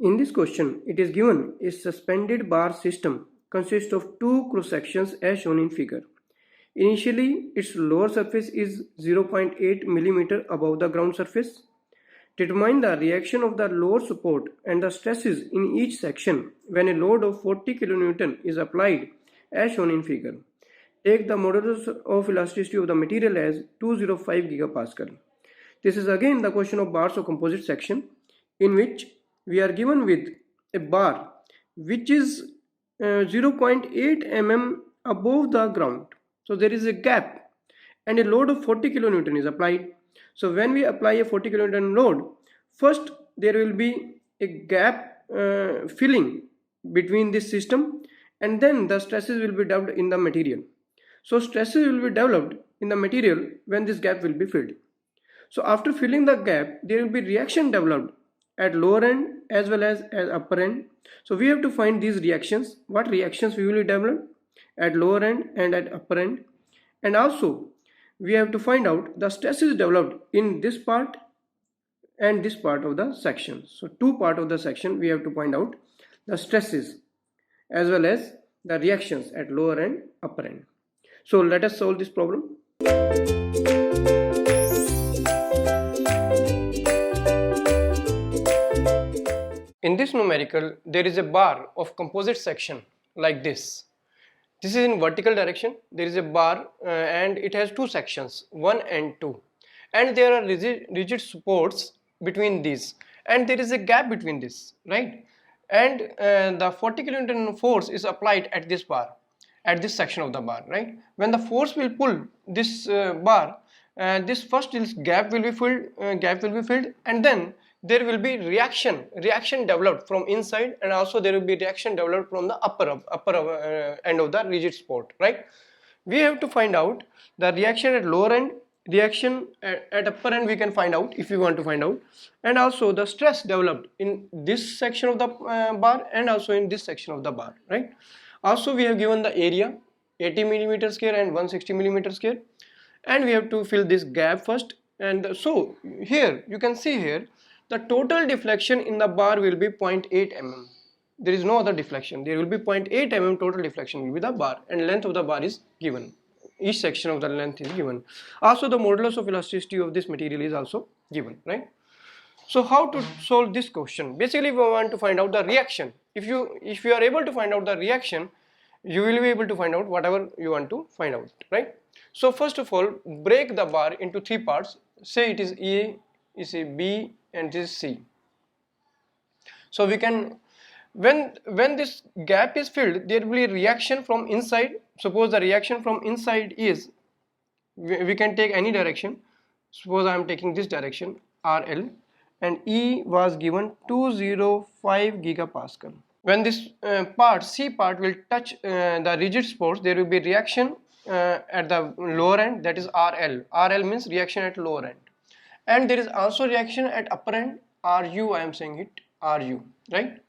In this question, it is given a suspended bar system consists of two cross sections as shown in figure. Initially, its lower surface is 0.8 mm above the ground surface. Determine the reaction of the lower support and the stresses in each section when a load of 40 kN is applied as shown in figure. Take the modulus of elasticity of the material as 205 GPa. This is again the question of bars of composite section, in which we are given with a bar which is 0.8 mm above the ground. So there is a gap and a load of 40 kN is applied. So when we apply a 40 kN load, first there will be a gap filling between this system, and then the stresses will be developed in the material. So stresses will be developed in the material when this gap will be filled. So after filling the gap, there will be reaction developed at lower end as well as upper end. So we have to find these reactions, what reactions we will develop at lower end and at upper end. And also we have to find out the stresses developed in this part and this part of the section. So two parts of the section we have to find out the stresses as well as the reactions at lower and upper end. So let us solve this problem. In this numerical, there is a bar of composite section like this. This is in vertical direction. There is a bar and it has two sections, 1 and 2. And there are rigid supports between these. And there is a gap between this, right? And the 40 kN force is applied at this bar, at this section of the bar, right? When the force will pull this bar, this gap will be filled, and then there will be reaction developed from inside, and also there will be reaction developed from the upper end of the rigid support, right? We have to find out the reaction at lower end, reaction at upper end we can find out if we want to find out, and also the stress developed in this section of the bar and also in this section of the bar, right? Also we have given the area 80 mm square and 160 mm square, and we have to fill this gap first. And so here you can see here the total deflection in the bar will be 0.8 mm. There is no other deflection. There will be 0.8 mm total deflection will be the bar, and length of the bar is given. Each section of the length is given. Also the modulus of elasticity of this material is also given, right? So how to solve this question? Basically we want to find out the reaction. If you are able to find out the reaction, you will be able to find out whatever you want to find out, right? So first of all, break the bar into three parts. Say it is A, is a B, and this is C. So we can, when this gap is filled, there will be a reaction from inside. Suppose the reaction from inside is, we can take any direction. Suppose I am taking this direction, RL, and E was given 205 GPa. When this C part will touch the rigid supports, there will be reaction at the lower end, that is RL. RL means reaction at lower end. And there is also reaction at upper end, RU, I am saying it, RU, right?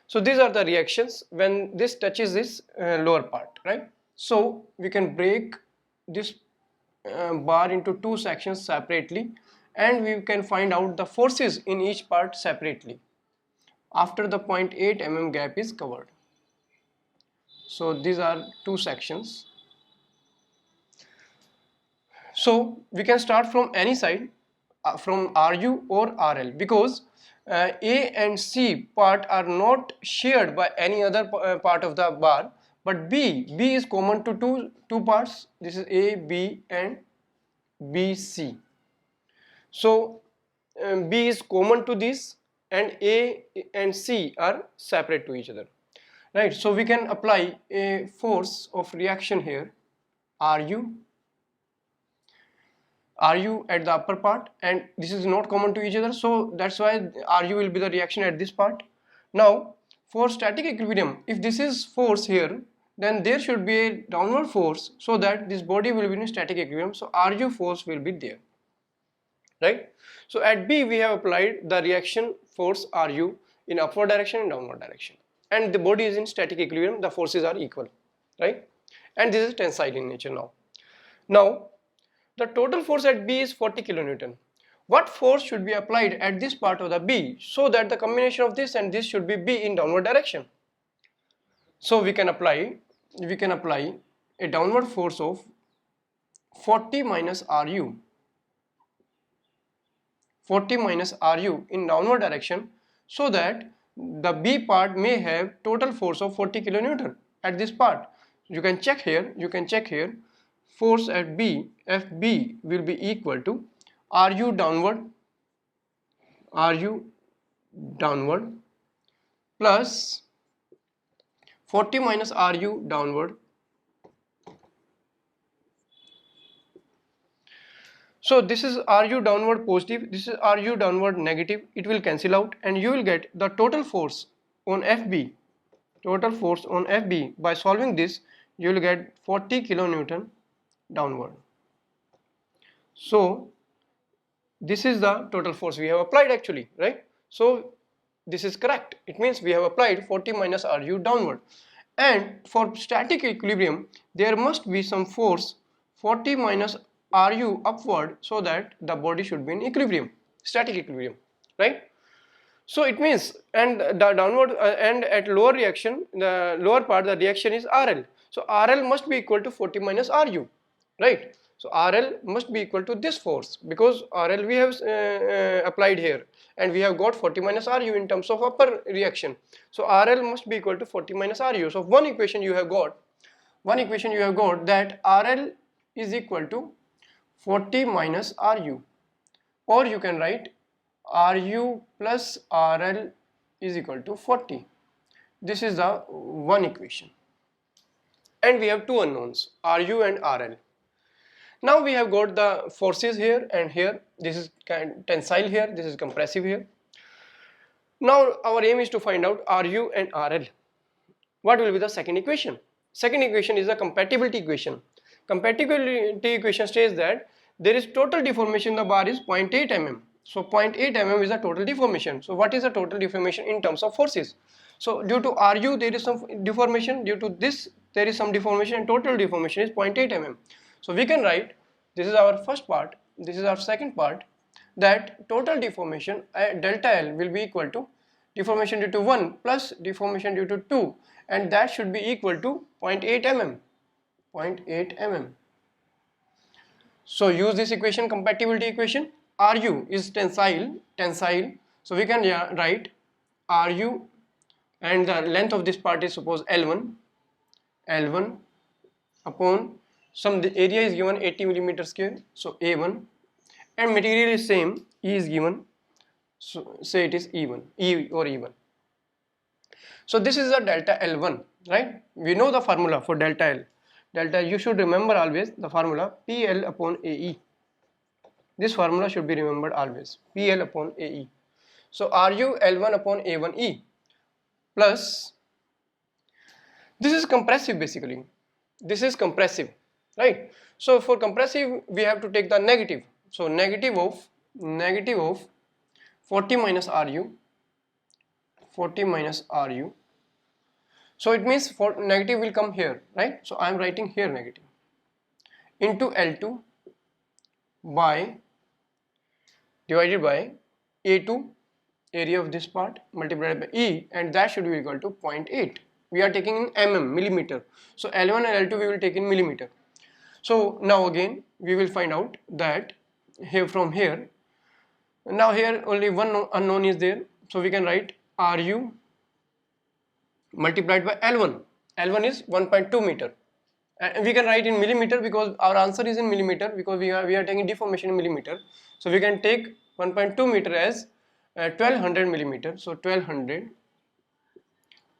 So these are the reactions when this touches this lower part, right? So we can break this bar into two sections separately, and we can find out the forces in each part separately after the 0.8 mm gap is covered. So these are two sections. So we can start from any side, from RU or RL, because A and C part are not shared by any other part of the bar, but B is common to two parts. This is A, B and BC. So B is common to this, and A and C are separate to each other, right? So we can apply a force of reaction here, RU at the upper part, and this is not common to each other, so that's why RU will be the reaction at this part. Now for static equilibrium, if this is force here, then there should be a downward force so that this body will be in static equilibrium, so RU force will be there, right? So at B we have applied the reaction force RU in upward direction and downward direction, and the body is in static equilibrium, the forces are equal, right? And this is tensile in nature. Now the total force at B is 40 kN. what force should be applied at this part of the B so that the combination of this and this should be B in downward direction. So we can apply a downward force of 40 minus Ru 40 minus Ru in downward direction, so that the B part may have total force of 40 kilonewton at this part. You can check here, force at B, FB will be equal to Ru downward plus 40 minus Ru downward. So this is Ru downward positive, this is Ru downward negative. It will cancel out and you will get the total force on FB. By solving this, you will get 40 kilonewton downward. So this is the total force we have applied actually, right? So this is correct. It means we have applied 40 minus Ru downward. And for static equilibrium, there must be some force 40 minus Ru upward, so that the body should be in equilibrium, static equilibrium, right? So it means, and the downward and at lower reaction, the lower part, the reaction is RL. So RL must be equal to 40 minus Ru, right? So RL must be equal to this force, because RL we have applied here and we have got 40 minus Ru in terms of upper reaction. So RL must be equal to 40 minus Ru. So one equation you have got that RL is equal to 40 minus Ru, or you can write Ru plus RL is equal to 40. This is the one equation. And we have two unknowns, Ru and RL. Now we have got the forces here and here. This is tensile here, this is compressive here. Now our aim is to find out Ru and RL. What will be the second equation? Second equation is the compatibility equation. Compatibility equation states that there is total deformation in the bar is 0.8 mm. So 0.8 mm is the total deformation. So what is the total deformation in terms of forces? So due to Ru there is some deformation, due to this there is some deformation, and total deformation is 0.8 mm. So we can write, this is our first part, this is our second part, that total deformation delta L will be equal to deformation due to 1 plus deformation due to 2, and that should be equal to 0.8 mm. 0.8 mm. So use this equation, compatibility equation. Ru is tensile, so we can write Ru, and the length of this part is suppose L1 upon some, the area is given 80 millimeter square, so A1, and material is same, E is given, so say it is E1, E or E1. So this is the delta L1, right? We know the formula for delta L. Delta, you should remember always the formula PL upon AE. This formula should be remembered always, PL upon AE. So Ru L1 upon A1E plus, this is compressive basically. This is compressive, right? So for compressive we have to take the negative. So negative of 40 minus Ru. So it means for negative will come here, right? So I am writing here negative into L2 by divided by A2, area of this part, multiplied by E, and that should be equal to 0.8. We are taking in mm, millimeter. So L1 and L2 we will take in millimeter. So now again we will find out that here from here, now here only one unknown is there. So we can write Ru multiplied by L1. L1 is 1.2 meter. And we can write in millimeter because our answer is in millimeter, because we are taking deformation in millimeter. So we can take 1.2 meter as 1200 millimeter. So 1200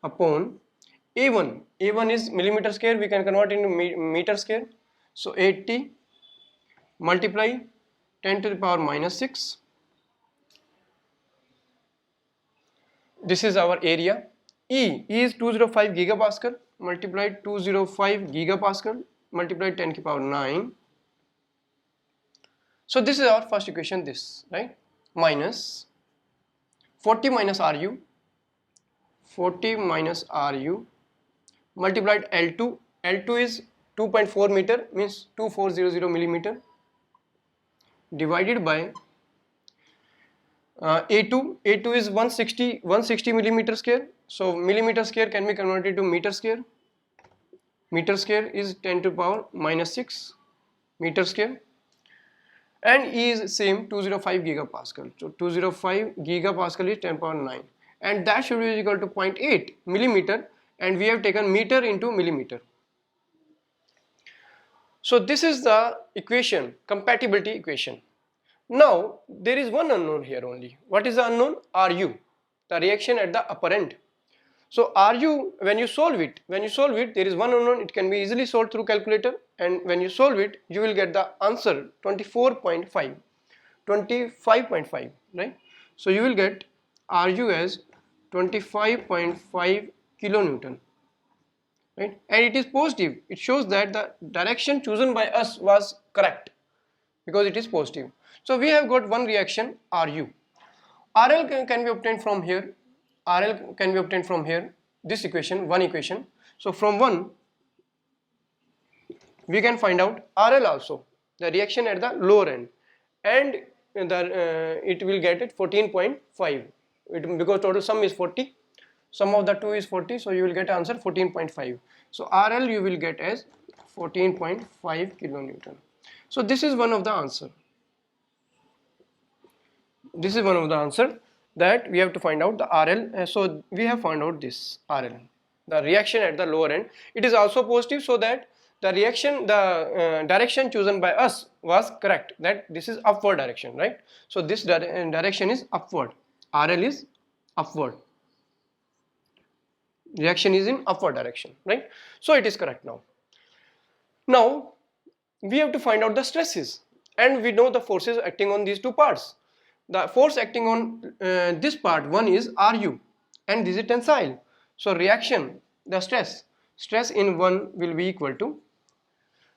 upon A1. A1 is millimeter square, we can convert into meter square. So 80 multiply 10 to the power minus 6. This is our area. E is 205 gigapascal, multiplied 205 gigapascal, multiplied 10 to the power 9. So this is our first equation, this, right? Minus 40 minus Ru, multiplied L2. L2 is 2.4 meter, means 2400 millimeter, divided by A2 is 160 millimeter square. So millimeter square can be converted to meter square. Meter square is 10 to the power minus 6 meter square. And E is same 205 gigapascal. So 205 gigapascal is 10 to the power 9. And that should be equal to 0.8 millimeter, and we have taken meter into millimeter. So this is the equation, compatibility equation. Now there is one unknown here only. What is the unknown? Ru, the reaction at the upper end. So Ru, when you solve it, there is one unknown. It can be easily solved through calculator, and when you solve it, you will get the answer 25.5, right? So you will get Ru as 25.5 kilonewton, right? And it is positive. It shows that the direction chosen by us was correct because it is positive. So we have got one reaction Ru. RL can be obtained from here. RL can be obtained from here. This equation, one equation. So from one, we can find out RL also, the reaction at the lower end, and it will get it 14.5. Because total sum is 40. Sum of the two is 40, so you will get answer 14.5. So RL you will get as 14.5 kilonewton. So this is one of the answer. This is one of the answer that we have to find out the RL. So we have found out this RL, the reaction at the lower end. It is also positive, so that the reaction, the direction chosen by us was correct, that this is upward direction, right? So this direction is upward. RL is upward. Reaction is in upward direction, right? So it is correct now. Now we have to find out the stresses, and we know the forces acting on these two parts. The force acting on this part, one is Ru, and this is tensile. So reaction, the stress in one will be equal to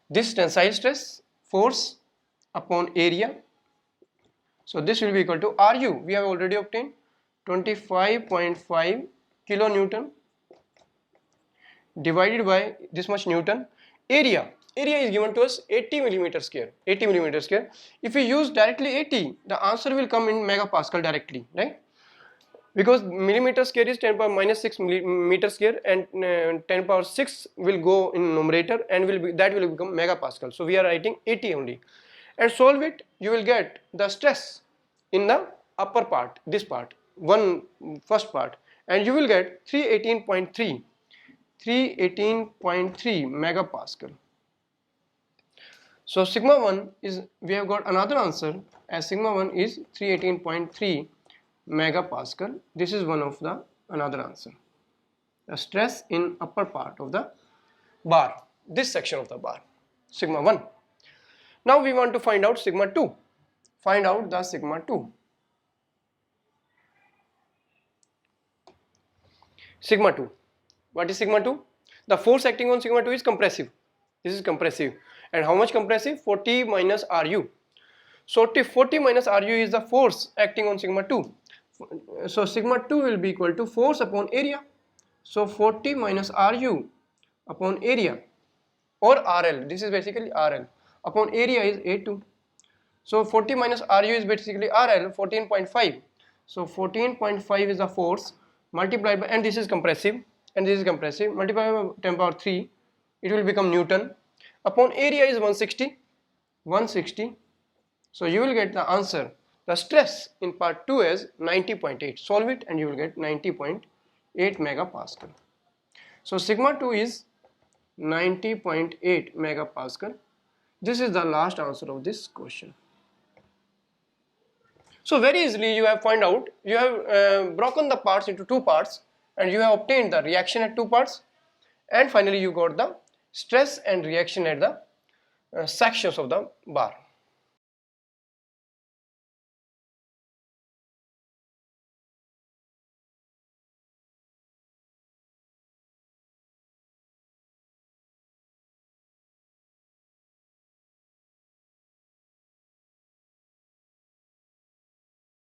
this tensile stress, force upon area. So this will be equal to Ru, we have already obtained 25.5 kilonewton divided by this much Newton. Area is given to us 80 millimeter square. If we use directly 80, the answer will come in megapascal directly, right? Because millimeter square is 10 power minus 6 meter square, and 10 power 6 will go in numerator, and that will become megapascal. So we are writing 80 only. And solve it, you will get the stress in the upper part, this part, first part, and you will get 318.3 megapascal. So sigma 1 is, we have got another answer as sigma 1 is 318.3 megapascal. This is one of the another answer. The stress in upper part of the bar, this section of the bar, sigma 1. Now we want to find out sigma 2. Find out the sigma 2. Sigma 2. What is sigma 2? The force acting on sigma 2 is compressive. This is compressive. And how much compressive? 40 minus Ru. So 40 minus Ru is the force acting on sigma 2. So sigma 2 will be equal to force upon area. So 40 minus Ru upon area, or RL. This is basically RL. Upon area is A2. So 40 minus Ru is basically RL, 14.5. So 14.5 is the force multiplied by, and this is compressive, multiplied by 10 power 3, it will become Newton. Upon area is 160. So you will get the answer. The stress in part 2 is 90.8. Solve it and you will get 90.8 megapascal. So sigma 2 is 90.8 megapascal. This is the last answer of this question. So very easily you have found out, you have broken the parts into two parts, and you have obtained the reaction at two parts, and finally you got the stress and reaction at the sections of the bar.